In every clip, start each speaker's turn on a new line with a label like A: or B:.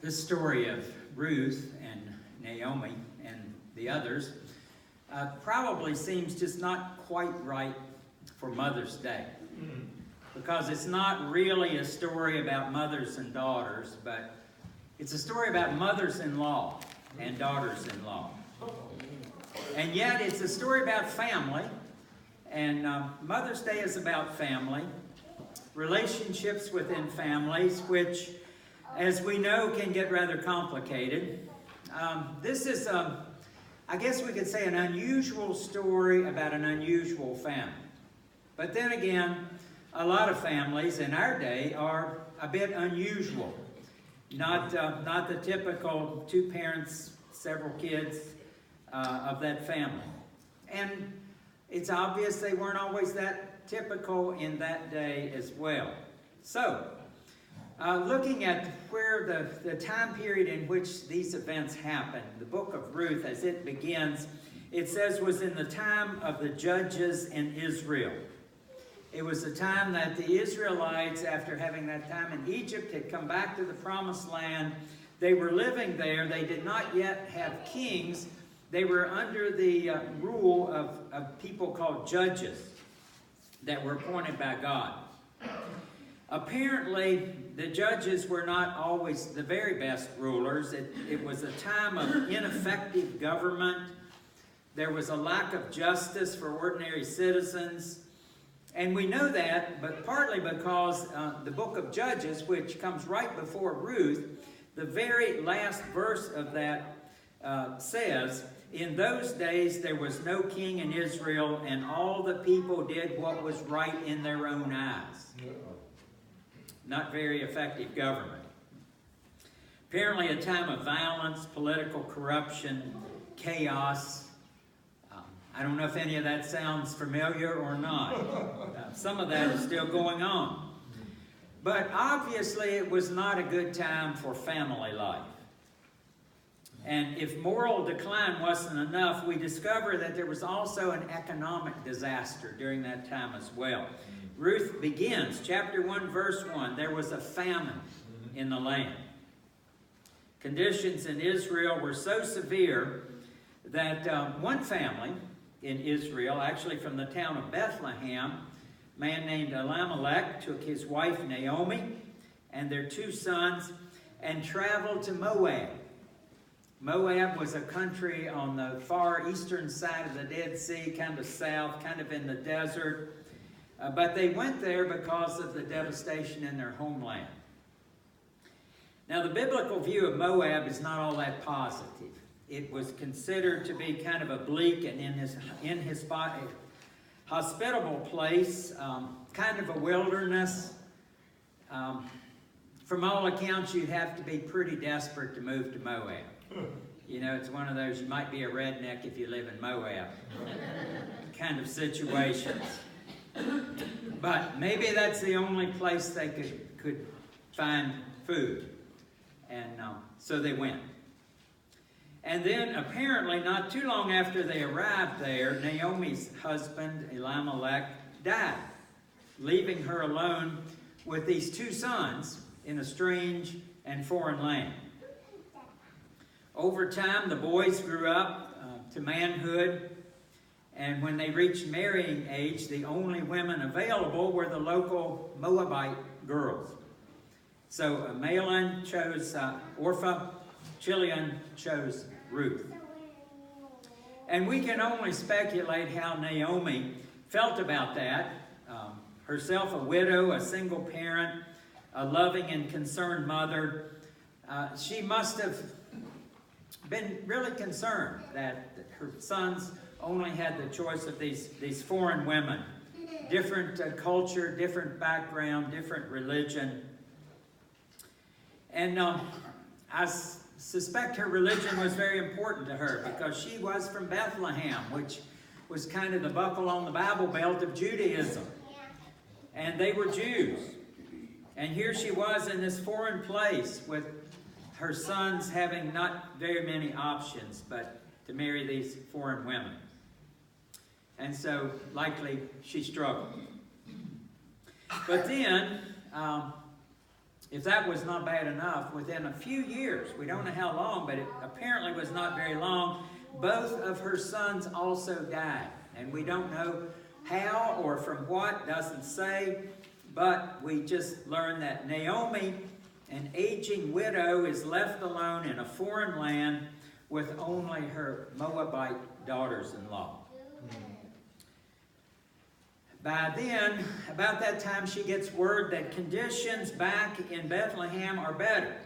A: The story of Ruth and Naomi and the others probably seems just not quite right for Mother's Day. Because it's not really a story about mothers and daughters, but it's a story about mothers-in-law and daughters-in-law. And yet it's a story about family, and Mother's Day is about family, relationships within families, which, as we know, can get rather complicated. This is, I guess we could say, an unusual story about an unusual family. But then again, a lot of families in our day are a bit unusual. Not the typical 2 parents, several kids of that family. And it's obvious they weren't always that typical in that day as well. So, looking at where the time period in which these events happened, the book of Ruth, as it begins, it says was in the time of the judges in Israel. It was the time that the Israelites, after having that time in Egypt, had come back to the promised land. They were living there. They did not yet have kings. They were under the rule of people called judges that were appointed by God. Apparently, the judges were not always the very best rulers. It was a time of ineffective government. There was a lack of justice for ordinary citizens. And we know that, but partly because the book of Judges, which comes right before Ruth, the very last verse of that says, "In those days there was no king in Israel, and all the people did what was right in their own eyes." Not very effective government. Apparently a time of violence, political corruption, chaos. I don't know if any of that sounds familiar or not. Some of that is still going on. But obviously it was not a good time for family life. And if moral decline wasn't enough, we discover that there was also an economic disaster during that time as well. Ruth begins, chapter 1, verse 1, there was a famine in the land. Conditions in Israel were so severe that one family in Israel, actually from the town of Bethlehem, a man named Elimelech took his wife Naomi and their 2 sons and traveled to Moab. Moab was a country on the far eastern side of the Dead Sea, kind of south, kind of in the desert. But they went there because of the devastation in their homeland. Now, the biblical view of Moab is not all that positive. It was considered to be kind of a bleak and hospitable place, kind of a wilderness. From all accounts, you'd have to be pretty desperate to move to Moab. You know, it's one of those, you might be a redneck if you live in Moab kind of situations. But maybe that's the only place they could find food. And so they went. And then apparently not too long after they arrived there, Naomi's husband, Elimelech, died, leaving her alone with these 2 sons in a strange and foreign land. Over time, the boys grew up to manhood, and when they reached marrying age, the only women available were the local Moabite girls. So Mahlon chose Orpah, Chilion chose Ruth. And we can only speculate how Naomi felt about that. Herself a widow, a single parent, a loving and concerned mother. She must have been really concerned that her sons only had the choice of these foreign women. Different culture, different background, different religion. And I suspect her religion was very important to her because she was from Bethlehem, which was kind of the buckle on the Bible belt of Judaism. And they were Jews. And here she was in this foreign place with her sons having not very many options but to marry these foreign women. And so likely she struggled. But then if that was not bad enough, within a few years, we don't know how long, but it apparently was not very long, both of her sons also died. And we don't know how or from what, doesn't say, but we just learn that Naomi, an aging widow, is left alone in a foreign land with only her Moabite daughters-in-law. By then, about that time, she gets word that conditions back in Bethlehem are better.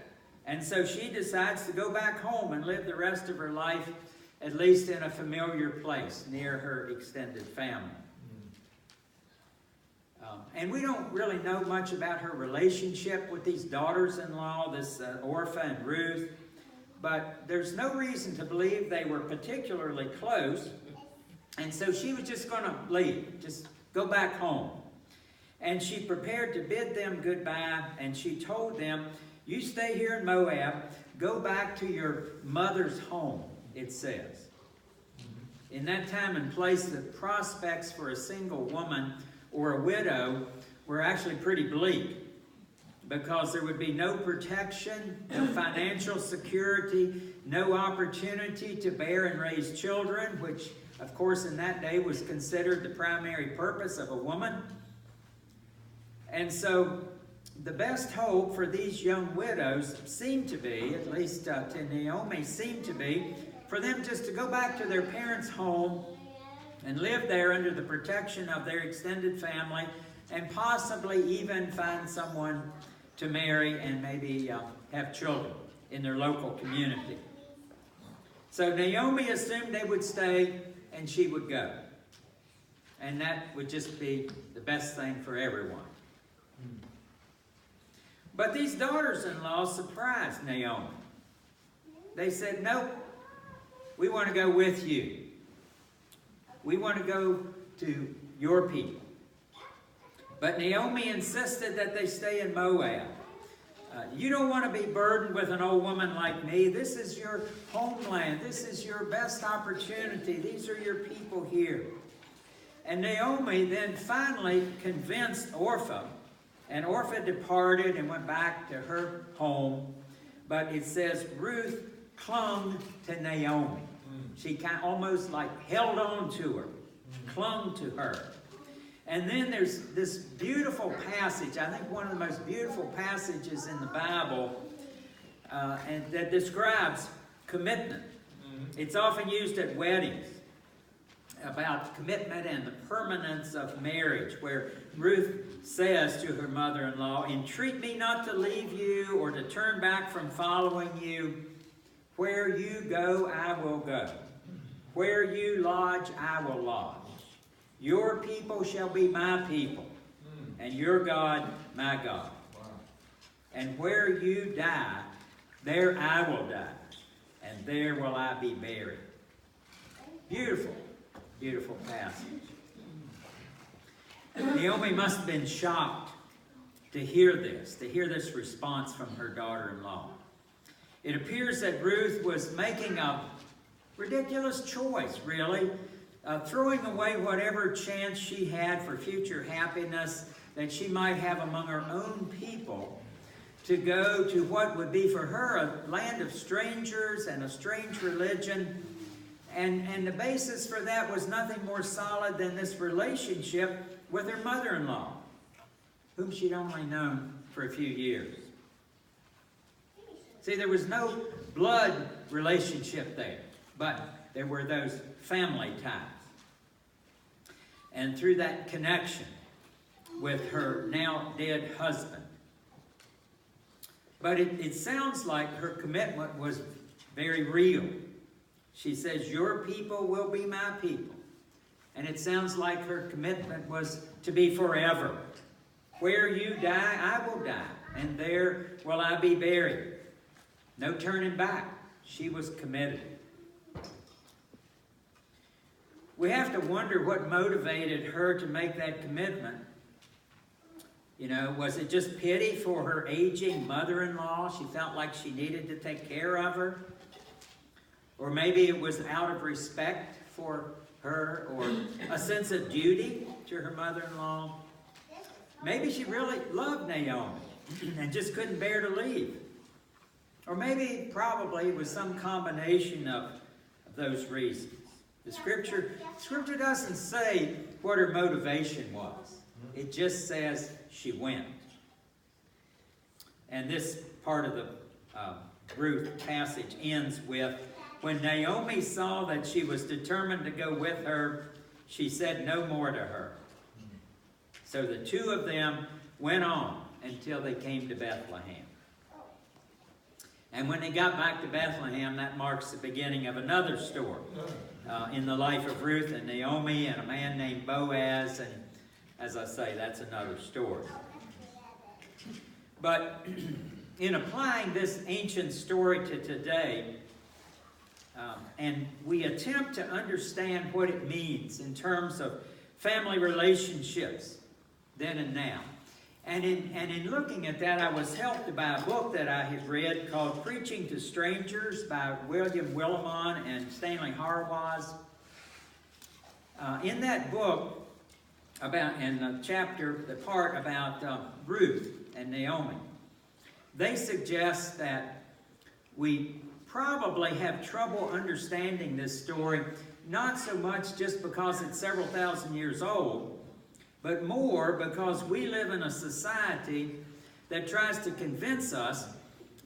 A: And so she decides to go back home and live the rest of her life, at least in a familiar place near her extended family. And we don't really know much about her relationship with these daughters-in-law, this Orpah and Ruth. But there's no reason to believe they were particularly close. And so she was just going to leave, just go back home. And she prepared to bid them goodbye, and she told them, you stay here in Moab, go back to your mother's home, it says. In that time and place, the prospects for a single woman or a widow were actually pretty bleak, because there would be no protection, no financial security, no opportunity to bear and raise children, which, of course, in that day was considered the primary purpose of a woman. And so the best hope for these young widows seemed to be, at least to Naomi, seemed to be for them just to go back to their parents' home and live there under the protection of their extended family, and possibly even find someone to marry and maybe have children in their local community. So Naomi assumed they would stay and she would go. And that would just be the best thing for everyone. But these daughters-in-law surprised Naomi. They said, nope, we want to go with you. We want to go to your people. But Naomi insisted that they stay in Moab. You don't want to be burdened with an old woman like me. This is your homeland. This is your best opportunity. These are your people here. And Naomi then finally convinced Orpah. And Orpah departed and went back to her home. But it says Ruth clung to Naomi. She kind of almost like held on to her, clung to her. And then there's this beautiful passage, I think one of the most beautiful passages in the Bible, and that describes commitment. It's often used at weddings about commitment and the permanence of marriage, where Ruth says to her mother-in-law, entreat me not to leave you or to turn back from following you. Where you go, I will go. Where you lodge, I will lodge. Your people shall be my people, and your God, my God. Wow. And where you die, there I will die, and there will I be buried. Beautiful, beautiful passage. Naomi must have been shocked to hear this response from her daughter-in-law. It appears that Ruth was making a ridiculous choice, really, throwing away whatever chance she had for future happiness that she might have among her own people to go to what would be for her a land of strangers and a strange religion. And the basis for that was nothing more solid than this relationship with her mother-in-law, whom she'd only known for a few years. See, there was no blood relationship there, but there were those family ties. And through that connection with her now dead husband. But it sounds like her commitment was very real. She says, your people will be my people. And it sounds like her commitment was to be forever. Where you die, I will die, and there will I be buried. No turning back. She was committed. We have to wonder what motivated her to make that commitment. You know, was it just pity for her aging mother-in-law? She felt like she needed to take care of her. Or maybe it was out of respect for her, or a sense of duty to her mother-in-law. Maybe she really loved Naomi and just couldn't bear to leave. Or maybe, probably, it was some combination of those reasons. The scripture doesn't say what her motivation was. It just says she went. And this part of the Ruth passage ends with, when Naomi saw that she was determined to go with her, she said no more to her. So the two of them went on until they came to Bethlehem. And when they got back to Bethlehem, that marks the beginning of another story in the life of Ruth and Naomi and a man named Boaz. And as I say, that's another story. But in applying this ancient story to today, and we attempt to understand what it means in terms of family relationships then and now. And in looking at that, I was helped by a book that I had read called Preaching to Strangers by William Willimon and Stanley Harwaz. In that book, the part about Ruth and Naomi, they suggest that we probably have trouble understanding this story, not so much just because it's several thousand years old, but more because we live in a society that tries to convince us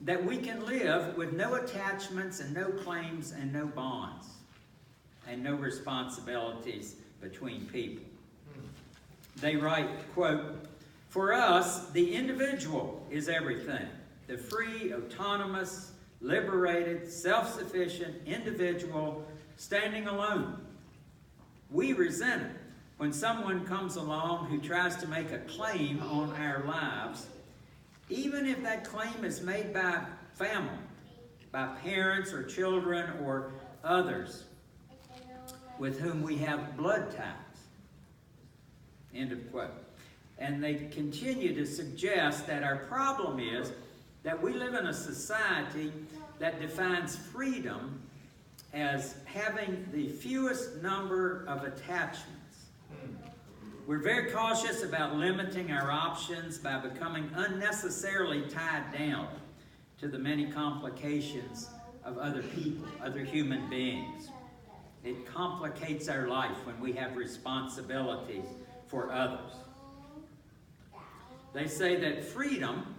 A: that we can live with no attachments and no claims and no bonds and no responsibilities between people. They write, quote, "For us, the individual is everything. The free, autonomous, liberated, self-sufficient individual standing alone. We resent it when someone comes along who tries to make a claim on our lives, even if that claim is made by family, by parents or children or others with whom we have blood ties." End of quote. And they continue to suggest that our problem is that we live in a society that defines freedom as having the fewest number of attachments. We're very cautious about limiting our options by becoming unnecessarily tied down to the many complications of other people, other human beings. It complicates our life when we have responsibilities for others. They say that freedom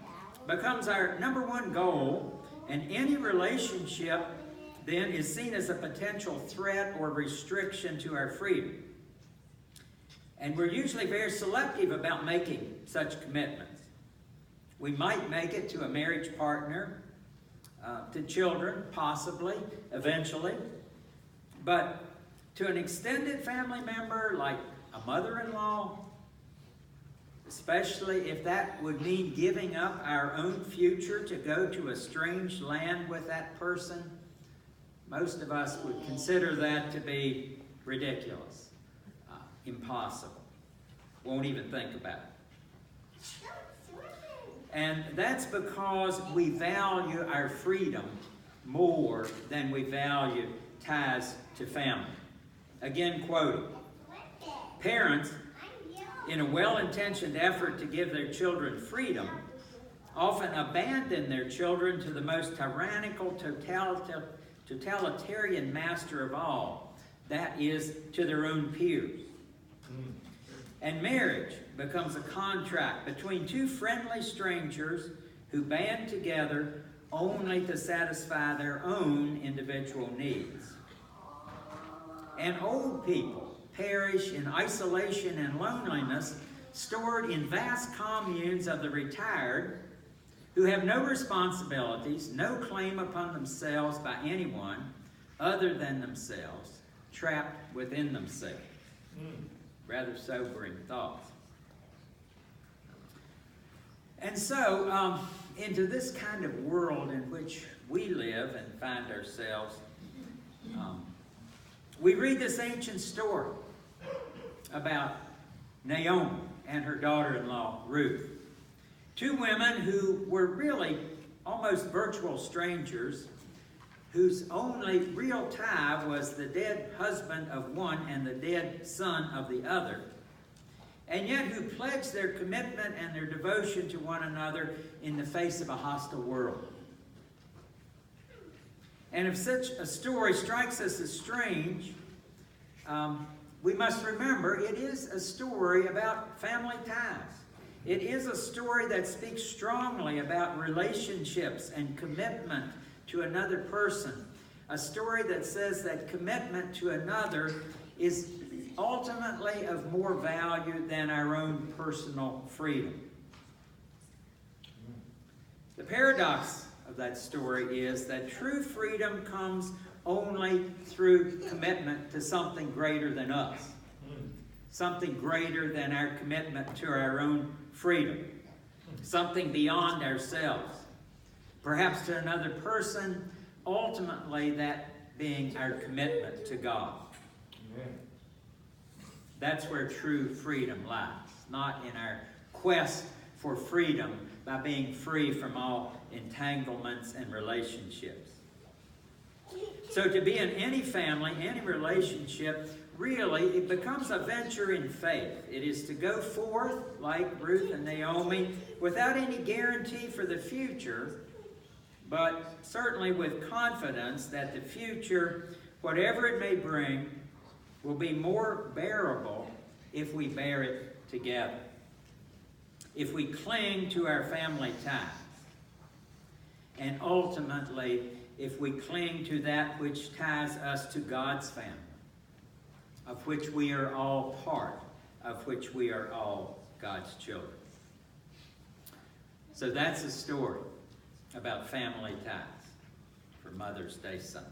A: becomes our number one goal, and any relationship then is seen as a potential threat or restriction to our freedom. And we're usually very selective about making such commitments. We might make it to a marriage partner, to children, possibly, eventually. But to an extended family member like a mother-in-law, especially if that would mean giving up our own future to go to a strange land with that person, most of us would consider that to be ridiculous, impossible. Won't even think about it. And that's because we value our freedom more than we value ties to family. Again, quoting, "Parents, in a well-intentioned effort to give their children freedom, often abandon their children to the most tyrannical, totalitarian master of all, that is, to their own peers. And marriage becomes a contract between two friendly strangers who band together only to satisfy their own individual needs. And old people perish in isolation and loneliness, stored in vast communes of the retired, who have no responsibilities, no claim upon themselves by anyone other than themselves, trapped within themselves." Rather sobering thoughts. And so, into this kind of world in which we live and find ourselves, we read this ancient story about Naomi and her daughter-in-law, Ruth. Two women who were really almost virtual strangers, whose only real tie was the dead husband of one and the dead son of the other. and yet who pledge their commitment and their devotion to one another in the face of a hostile world. And if such a story strikes us as strange, we must remember it is a story about family ties. It is a story that speaks strongly about relationships and commitment to another person. A story that says that commitment to another is ultimately of more value than our own personal freedom. The paradox of that story is that true freedom comes only through commitment to something greater than us. Something greater than our commitment to our own freedom. Something beyond ourselves. Perhaps to another person, ultimately that being our commitment to God. Amen. That's where true freedom lies. Not in our quest for freedom by being free from all entanglements and relationships. So to be in any family, any relationship, really, it becomes a venture in faith. It is to go forth, like Ruth and Naomi, without any guarantee for the future, but certainly with confidence that the future, whatever it may bring, will be more bearable if we bear it together. If we cling to our family ties. And ultimately, if we cling to that which ties us to God's family, of which we are all part, of which we are all God's children. So that's a story about family ties for Mother's Day Sunday.